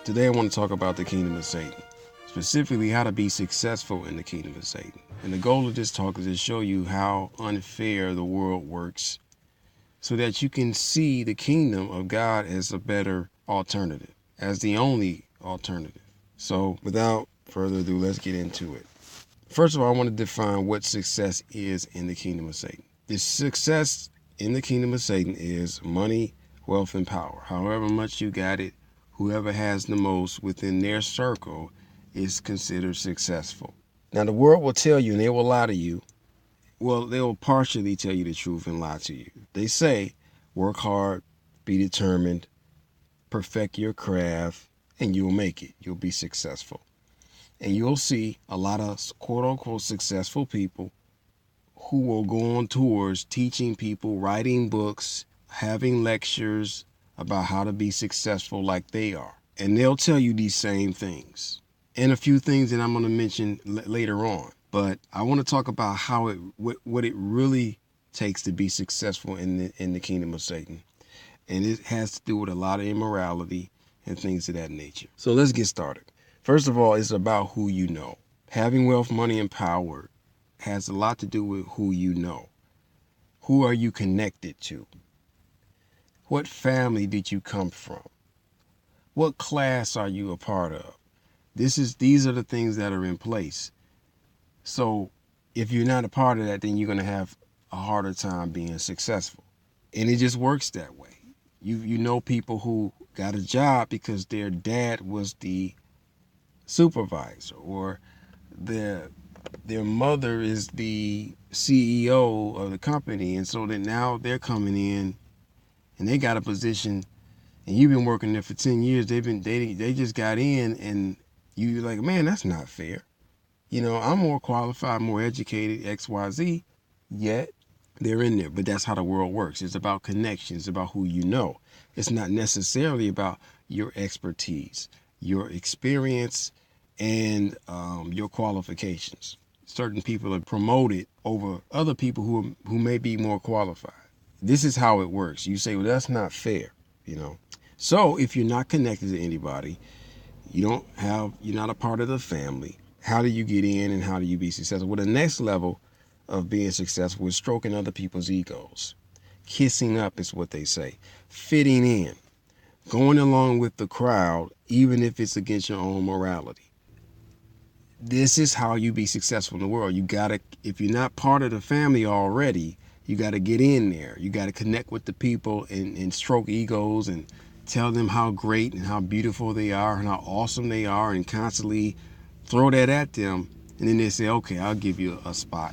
Today I want to talk about the kingdom of Satan, specifically how to be successful in the kingdom of Satan. And the goal of this talk is to show you how unfair the world works so that you can see the kingdom of God as a better alternative, as the only alternative. So without further ado, let's get into it. First of all, I want to define what success is in the kingdom of Satan. The success in the kingdom of Satan is money, wealth, and power. However much you got it, whoever has the most within their circle is considered successful. Now, the world will tell you, and they will lie to you. Well, they will partially tell you the truth and lie to you. They say, work hard, be determined, perfect your craft, and you'll make it. You'll be successful. And you'll see a lot of quote-unquote successful people who will go on tours teaching people, writing books, having lectures about how to be successful like they are. And they'll tell you these same things and a few things that I'm going to mention later on. But I want to talk about how what it really takes to be successful in the kingdom of Satan. And it has to do with a lot of immorality and things of that nature. So let's get started. First of all, it's about who you know. Having wealth, money, and power has a lot to do with who you know. Who are you connected to? What family did you come from? What class are you a part of? These are the things that are in place. So if you're not a part of that, then you're going to have a harder time being successful. And it just works that way. You know people who got a job because their dad was the supervisor, or their mother is the CEO of the company, and so that now they're coming in and they got a position, and you've been working there for 10 years. They just got in, and you're like, man, that's not fair. You know, I'm more qualified, more educated, XYZ, yet they're in there. But that's how the world works. It's about connections, it's about who you know. It's not necessarily about your expertise, your experience, and your qualifications. Certain people are promoted over other people who may be more qualified. This is how it works. You say, well, that's not fair, you know. So if you're not connected to anybody, you're not a part of the family, how do you get in and how do you be successful? Well, the next level of being successful is stroking other people's egos. Kissing up is what they say. Fitting in. Going along with the crowd, even if it's against your own morality. This is how you be successful in the world. If you're not part of the family already, you got to get in there. You got to connect with the people and stroke egos and tell them how great and how beautiful they are and how awesome they are, and constantly throw that at them. And then they say, okay, I'll give you a spot.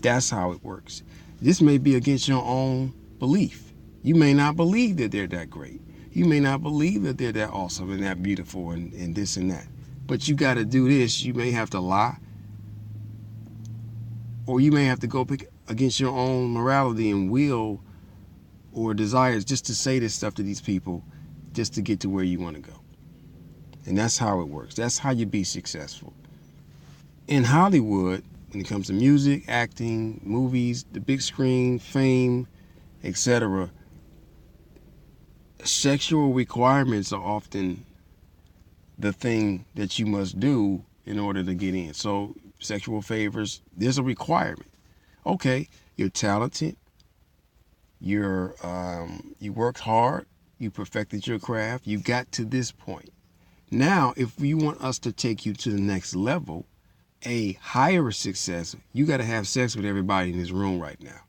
That's how it works. This may be against your own belief. You may not believe that they're that great. You may not believe that they're that awesome and that beautiful and this and that. But you got to do this. You may have to lie, or you may have to go against your own morality and will or desires just to say this stuff to these people just to get to where you want to go. And that's how it works. That's how you be successful. In Hollywood, when it comes to music, acting, movies, the big screen, fame, etc., sexual requirements are often the thing that you must do in order to get in. So sexual favors, there's a requirement. Okay, you're talented, you worked hard, you perfected your craft, you got to this point. Now, if you want us to take you to the next level, a higher success, you got to have sex with everybody in this room right now.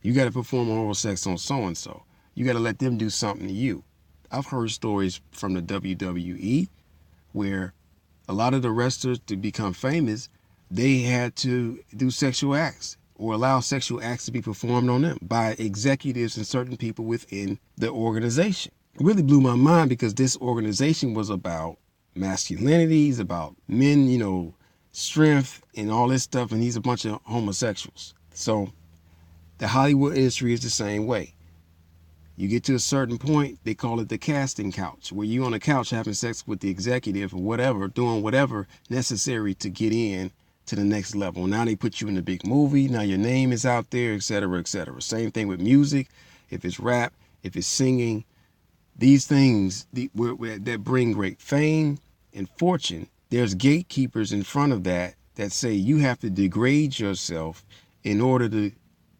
You got to perform oral sex on so-and-so. You got to let them do something to you. I've heard stories from the WWE where a lot of the wrestlers, to become famous, they had to do sexual acts or allow sexual acts to be performed on them by executives and certain people within the organization. It really blew my mind because this organization was about masculinity, it's about men, strength and all this stuff, and he's a bunch of homosexuals. So the Hollywood industry is the same way. You get to a certain point, they call it the casting couch, where you're on a couch having sex with the executive or whatever, doing whatever necessary to get in to the next level. Now they put you in a big movie, now your name is out there, etc., etc. Same thing with music. If it's rap, if it's singing, These things that bring great fame and fortune, there's gatekeepers in front of that say you have to degrade yourself in order to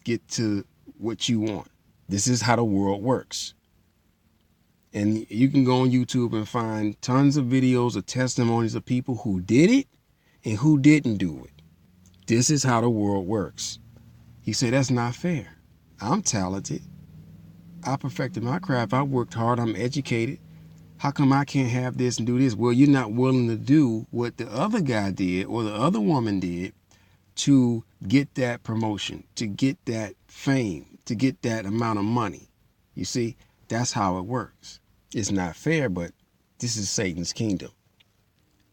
get to what you want. This is how the world works. And you can go on YouTube and find tons of videos of testimonies of people who did it and who didn't do it. This is how the world works. You say, that's not fair. I'm talented. I perfected my craft. I worked hard. I'm educated. How come I can't have this and do this? Well, you're not willing to do what the other guy did or the other woman did to get that promotion, to get that fame, to get that amount of money. You see, that's how it works. It's not fair, but this is Satan's kingdom.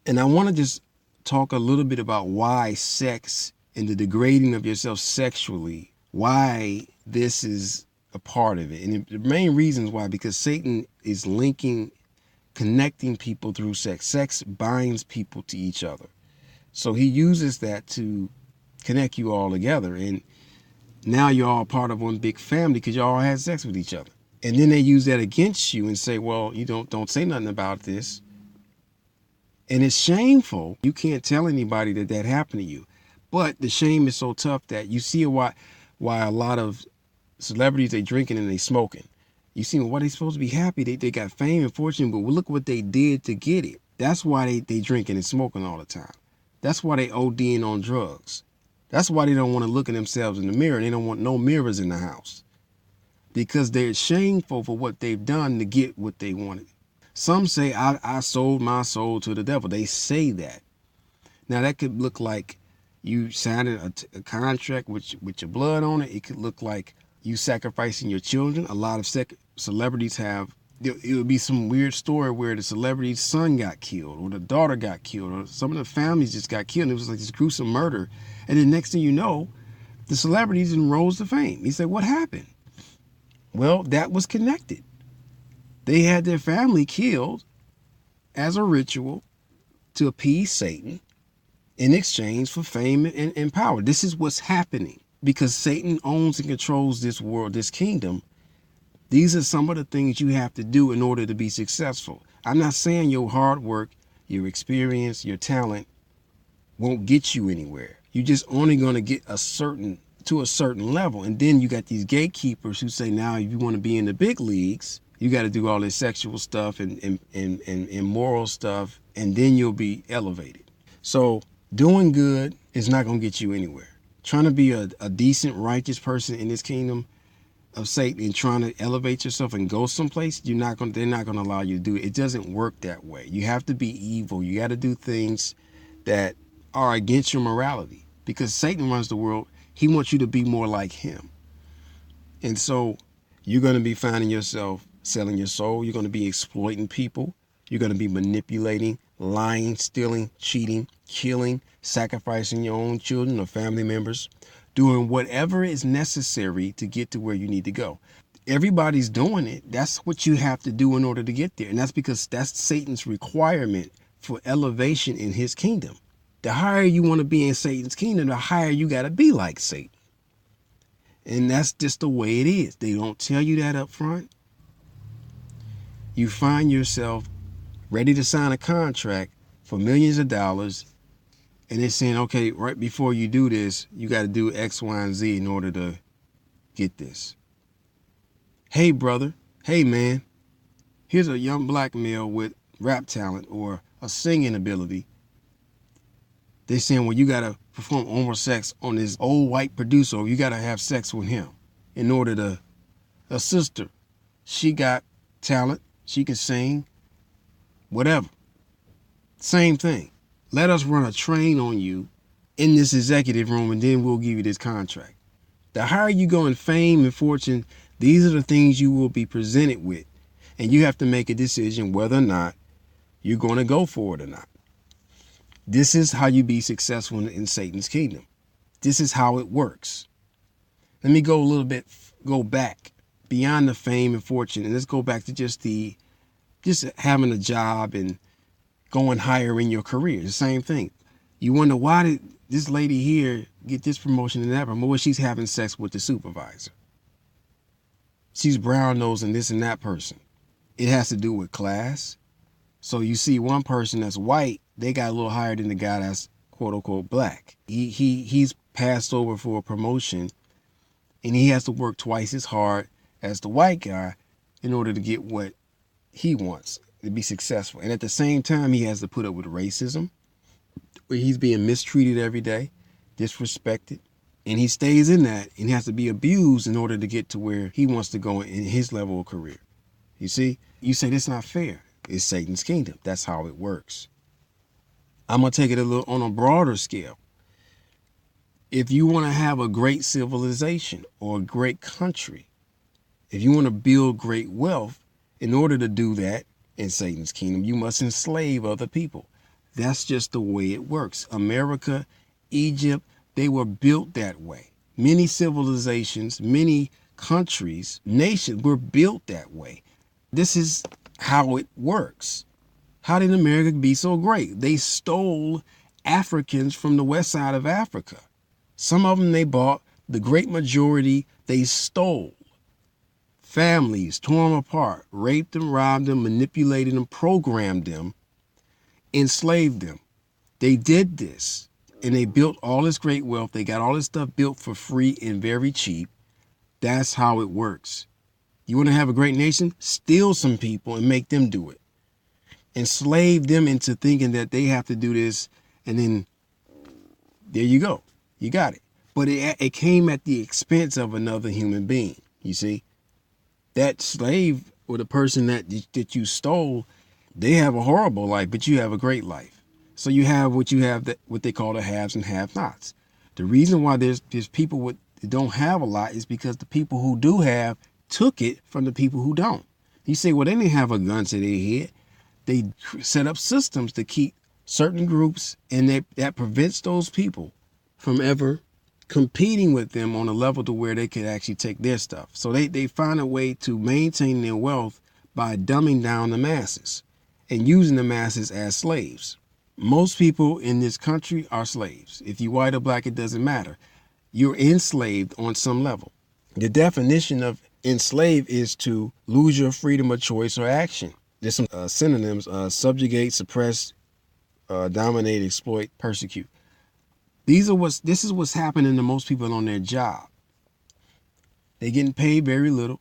And I want to just talk a little bit about why sex and the degrading of yourself sexually, why this is a part of it. And the main reasons why, because Satan is connecting people through sex. Sex binds people to each other. So he uses that to connect you all together. And now you're all part of one big family because you all had sex with each other. And then they use that against you and say, well, you don't say nothing about this. And it's shameful. You can't tell anybody that happened to you. But the shame is so tough that you see why a lot of celebrities, they drinking and they smoking. You see, why they supposed to be happy? They got fame and fortune, but look what they did to get it. That's why they drinking and smoking all the time. That's why they ODing on drugs. That's why they don't want to look at themselves in the mirror. They don't want no mirrors in the house. Because they're shameful for what they've done to get what they wanted. Some say, I sold my soul to the devil. They say that. Now, that could look like you signed a contract with your blood on it. It could look like you sacrificing your children. A lot of celebrities have. It would be some weird story where the celebrity's son got killed or the daughter got killed or some of the families just got killed. And it was like this gruesome murder. And then next thing you know, the celebrities rose to fame. He said, what happened? Well, that was connected. They had their family killed as a ritual to appease Satan in exchange for fame and power. This is what's happening because Satan owns and controls this world, this kingdom. These are some of the things you have to do in order to be successful. I'm not saying your hard work, your experience, your talent won't get you anywhere. You're just only going to get to a certain level. And then you got these gatekeepers who say, now, if you want to be in the big leagues, you got to do all this sexual stuff and immoral stuff, and then you'll be elevated. So doing good is not going to get you anywhere. Trying to be a decent, righteous person in this kingdom of Satan and trying to elevate yourself and go someplace, they're not going to allow you to do it. It doesn't work that way. You have to be evil. You got to do things that are against your morality because Satan runs the world. He wants you to be more like him. And so you're going to be finding yourself selling your soul. You're going to be exploiting people. You're going to be manipulating, lying, stealing, cheating, killing, sacrificing your own children or family members, doing whatever is necessary to get to where you need to go. Everybody's doing it. That's what you have to do in order to get there. And that's because that's Satan's requirement for elevation in his kingdom. The higher you want to be in Satan's kingdom, the higher you got to be like Satan. And that's just the way it is. They don't tell you that up front. You find yourself ready to sign a contract for millions of dollars. And they're saying, okay, right before you do this, you got to do X, Y, and Z in order to get this. Hey, brother. Hey, man. Here's a young black male with rap talent or a singing ability. They're saying, well, you got to perform oral sex on this old white producer, or you got to have sex with him in order to. A sister, she got talent. She can sing, whatever. Same thing. Let us run a train on you in this executive room, and then we'll give you this contract. The higher you go in fame and fortune, these are the things you will be presented with. And you have to make a decision whether or not you're going to go for it or not. This is how you be successful in Satan's kingdom. This is how it works. Let me go back beyond the fame and fortune, and let's go back to just having a job and going higher in your career. The same thing. You wonder, why did this lady here get this promotion and that promotion? Well, she's having sex with the supervisor. She's brown nosing this and that person. It has to do with class. So you see one person that's white, they got a little higher than the guy that's quote unquote black. He's passed over for a promotion, and he has to work twice as hard as the white guy in order to get what he wants, to be successful. And at the same time, he has to put up with racism, where he's being mistreated every day, disrespected. And he stays in that and has to be abused in order to get to where he wants to go in his level of career. You see, you say that's not fair. It's Satan's kingdom. That's how it works. I'm going to take it a little on a broader scale. If you want to have a great civilization or a great country, if you want to build great wealth, in order to do that in Satan's kingdom, you must enslave other people. That's just the way it works. America, Egypt, they were built that way. Many civilizations, many countries, nations were built that way. This is how it works. How did America be so great? They stole Africans from the west side of Africa. Some of them they bought, the great majority they stole. Families, tore them apart, raped them, robbed them, manipulated them, programmed them, enslaved them. They did this, and they built all this great wealth. They got all this stuff built for free and very cheap. That's how it works. You want to have a great nation? Steal some people and make them do it. Enslave them into thinking that they have to do this, and then there you go. You got it. But it came at the expense of another human being, you see. That slave or the person that you stole, they have a horrible life, but you have a great life. So you have what they call the haves and have-nots. The reason why there's people that don't have a lot is because the people who do have took it from the people who don't. You say, well, they didn't have a gun to their head. They set up systems to keep certain groups, and that prevents those people from ever competing with them on a level to where they could actually take their stuff. So they find a way to maintain their wealth by dumbing down the masses and using the masses as slaves. Most people in this country are slaves. If you white or black, it doesn't matter. You're enslaved on some level. The definition of enslave is to lose your freedom of choice or action. There's some synonyms: subjugate, suppress, dominate, exploit, persecute. This is what's happening to most people on their job. They're getting paid very little,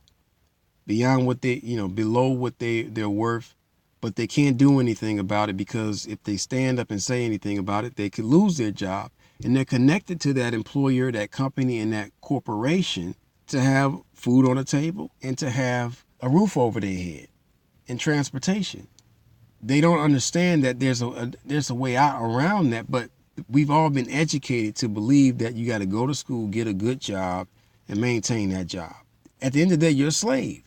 beyond what below what they're worth, but they can't do anything about it, because if they stand up and say anything about it, they could lose their job. And they're connected to that employer, that company, and that corporation to have food on the table and to have a roof over their head and transportation. They don't understand that there's a way out around that, but we've all been educated to believe that you got to go to school, get a good job, and maintain that job. At the end of the day, you're a slave,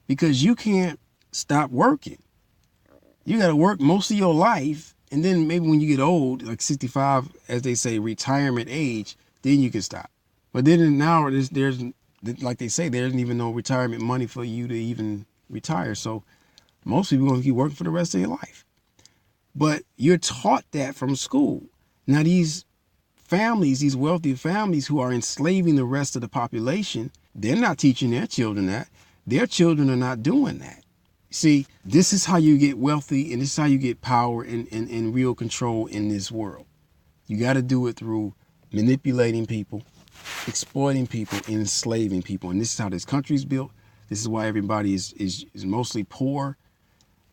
because you can't stop working. You got to work most of your life, and then maybe when you get old, like 65, as they say, retirement age, then you can stop. But then now there's like they say, there isn't even no retirement money for you to even retire. So most people are going to keep working for the rest of their life. But you're taught that from school. Now these families, these wealthy families who are enslaving the rest of the population, they're not teaching their children that. Their children are not doing that. See, this is how you get wealthy, and this is how you get power and real control in this world. You got to do it through manipulating people, exploiting people, and enslaving people. And this is how this country's built. This is why everybody is mostly poor,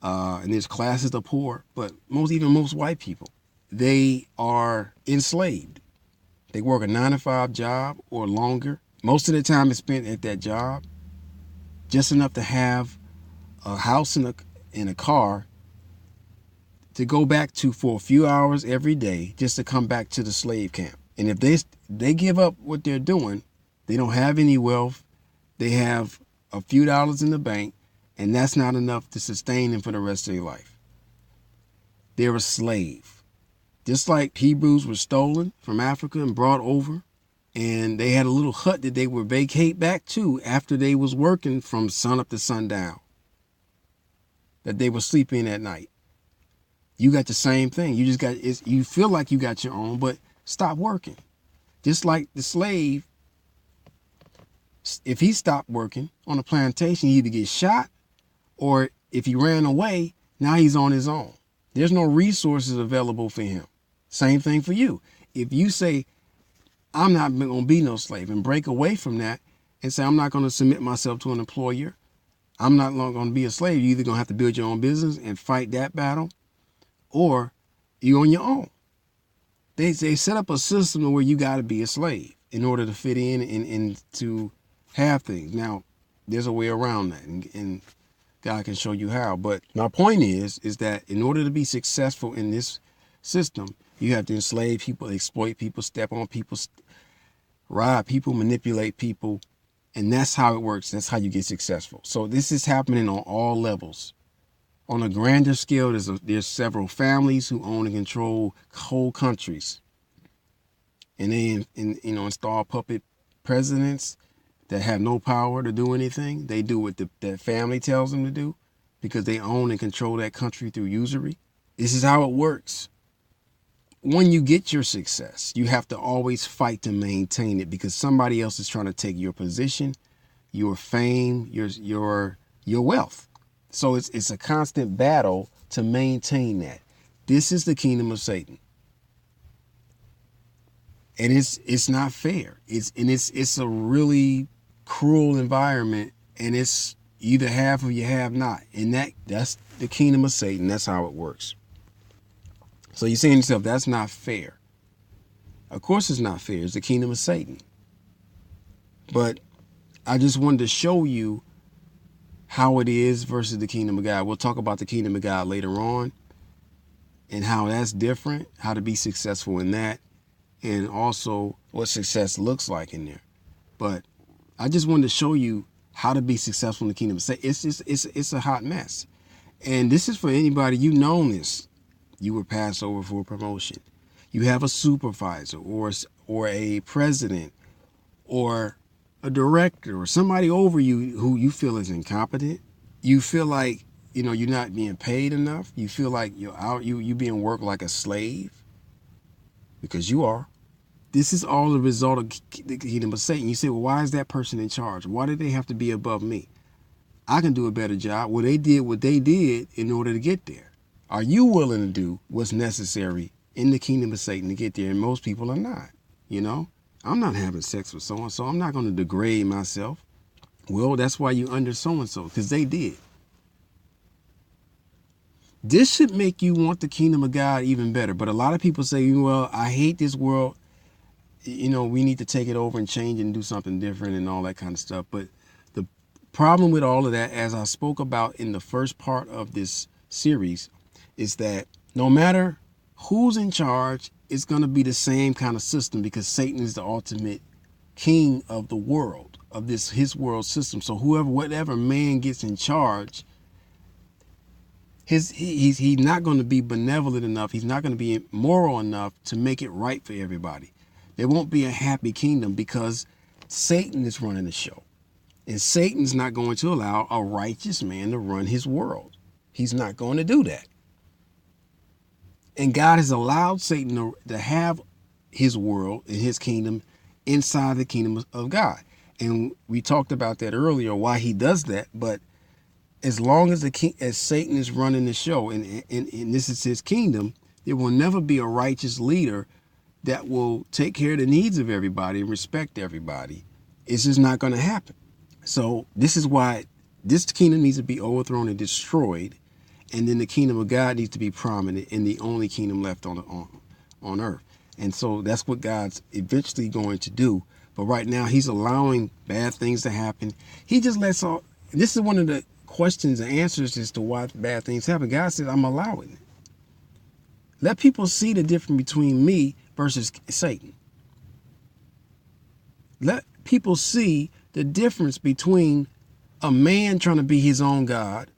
and there's classes of poor, but most white people, they are enslaved. They work a 9-to-5 job or longer. Most of the time is spent at that job, just enough to have a house and a car to go back to for a few hours every day, just to come back to the slave camp. And if they give up what they're doing, they don't have any wealth. They have a few dollars in the bank, and that's not enough to sustain them for the rest of their life. They're a slave. Just like Hebrews were stolen from Africa and brought over, and they had a little hut that they would vacate back to after they was working from sun up to sundown, that they were sleeping at night. You got the same thing. You feel like you got your own, but stop working. Just like the slave, if he stopped working on a plantation, he either get shot, or If he ran away, now he's on his own. There's no resources available for him. Same thing for you. If you say, I'm not going to be no slave, and break away from that and say, I'm not going to submit myself to an employer, I'm not going to be a slave, you're either going to have to build your own business and fight that battle, or you're on your own. They set up a system where you got to be a slave in order to fit in and to have things. Now, there's a way around that, and God can show you how. But my point is that in order to be successful in this system, you have to enslave people, exploit people, step on people, rob people, manipulate people, and that's how it works. That's how you get successful. So this is happening on all levels. On a grander scale, there's several families who own and control whole countries, and they install puppet presidents that have no power to do anything. They do what the family tells them to do because they own and control that country through usury. This is how it works. When you get your success, you have to always fight to maintain it because somebody else is trying to take your position, your fame, your wealth. So it's a constant battle to maintain that. This is the kingdom of Satan. And it's not fair. It's a really cruel environment, and it's either have or you have not. And that's the kingdom of Satan. That's how it works. So you're saying to yourself, that's not fair. Of course it's not fair. It's the kingdom of Satan. But I just wanted to show you how it is versus the kingdom of God. We'll talk about the kingdom of God later on and how that's different, how to be successful in that, and also what success looks like in there. But I just wanted to show you how to be successful in the kingdom of Satan. It's a hot mess. And this is for anybody, you know this. You were passed over for a promotion. You have a supervisor or a president or a director or somebody over you who you feel is incompetent. You feel like, you're not being paid enough. You feel like you being worked like a slave, because you are. This is all the result of the kingdom of Satan. You say, well, why is that person in charge? Why do they have to be above me? I can do a better job. Well, they did what they did in order to get there. Are you willing to do what's necessary in the kingdom of Satan to get there? And most people are not. I'm not having sex with so-and-so. I'm not going to degrade myself. Well, that's why you under so-and-so, because they did. This should make you want the kingdom of God even better. But a lot of people say, well, I hate this world. We need to take it over and change and do something different and all that kind of stuff. But the problem with all of that, as I spoke about in the first part of this series, is that no matter who's in charge, it's going to be the same kind of system, because Satan is the ultimate king of the world, of his world system. So whatever man gets in charge, he's not going to be benevolent enough. He's not going to be moral enough to make it right for everybody. There won't be a happy kingdom because Satan is running the show. And Satan's not going to allow a righteous man to run his world. He's not going to do that. And God has allowed Satan to have his world and his kingdom inside the kingdom of God. And we talked about that earlier, why he does that. But as long as as Satan is running the show and this is his kingdom, there will never be a righteous leader that will take care of the needs of everybody and respect everybody. It's just not going to happen. So this is why this kingdom needs to be overthrown and destroyed. And then the kingdom of God needs to be prominent and the only kingdom left on earth. And so that's what God's eventually going to do. But right now he's allowing bad things to happen. He just lets all, this is one of the questions and answers as to why bad things happen. God said, I'm allowing it. Let people see the difference between me versus Satan. Let people see the difference between a man trying to be his own God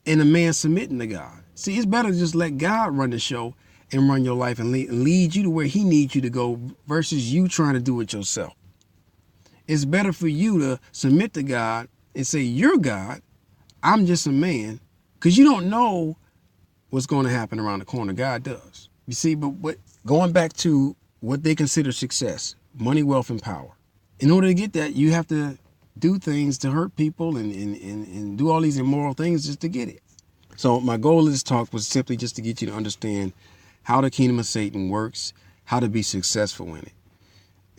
and a man submitting to God. See, it's better to just let God run the show and run your life and lead you to where he needs you to go versus you trying to do it yourself. It's better for you to submit to God and say, you're God, I'm just a man, because you don't know what's going to happen around the corner. God does. You see, but going back to what they consider success, money, wealth, and power. In order to get that, you have to do things to hurt people and do all these immoral things just to get it. So my goal of this talk was simply just to get you to understand how the kingdom of Satan works, how to be successful in it.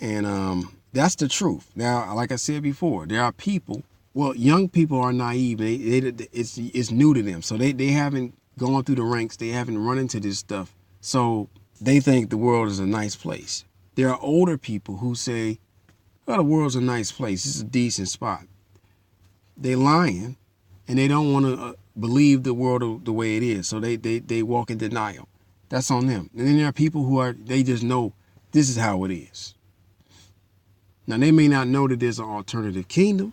And that's the truth. Now, like I said before, there are people, well, young people are naive. It's new to them. So they haven't gone through the ranks. They haven't run into this stuff. So they think the world is a nice place. There are older people who say, well, the world's a nice place. It's a decent spot. They're lying, and they don't want to believe the world the way it is. So they walk in denial. That's on them. And then there are people they just know this is how it is. Now, they may not know that there's an alternative kingdom,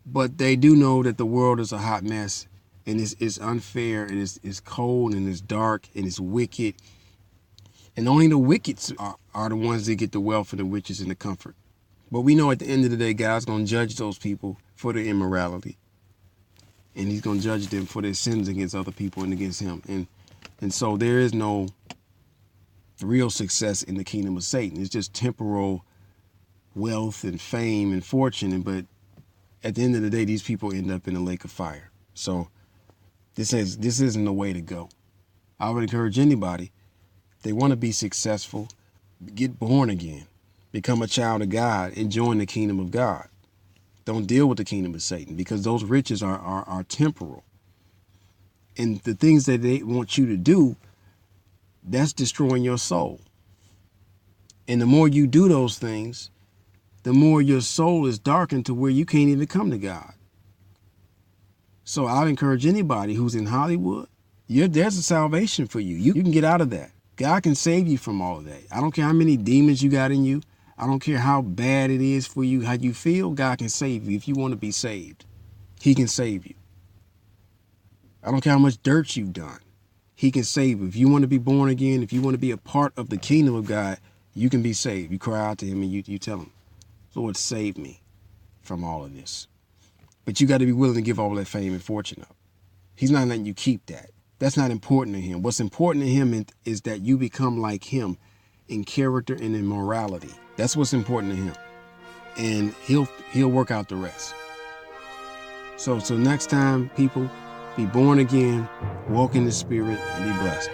but they do know that the world is a hot mess, and it's unfair, and it's cold, and it's dark, and it's wicked. And only the wicked are the ones that get the wealth and the riches and the comfort. But we know at the end of the day, God's going to judge those people for their immorality. And he's going to judge them for their sins against other people and against him. And so there is no real success in the kingdom of Satan. It's just temporal wealth and fame and fortune. But at the end of the day, these people end up in a lake of fire. So this isn't the way to go. I would encourage anybody, they want to be successful, get born again, become a child of God, and join the kingdom of God. Don't deal with the kingdom of Satan, because those riches are temporal. And the things that they want you to do, that's destroying your soul. And the more you do those things, the more your soul is darkened to where you can't even come to God. So I'd encourage anybody who's in Hollywood, there's a salvation for you. You can get out of that. God can save you from all of that. I don't care how many demons you got in you. I don't care how bad it is for you, how you feel. God can save you if you want to be saved. He can save you. I don't care how much dirt you've done. He can save you. If you want to be born again, if you want to be a part of the kingdom of God, you can be saved. You cry out to him and you tell him, Lord, save me from all of this. But you got to be willing to give all that fame and fortune up. He's not letting you keep that. That's not important to him. What's important to him is that you become like him in character and in morality. That's what's important to him. And he'll work out the rest. So next time, people, be born again, walk in the Spirit, and be blessed.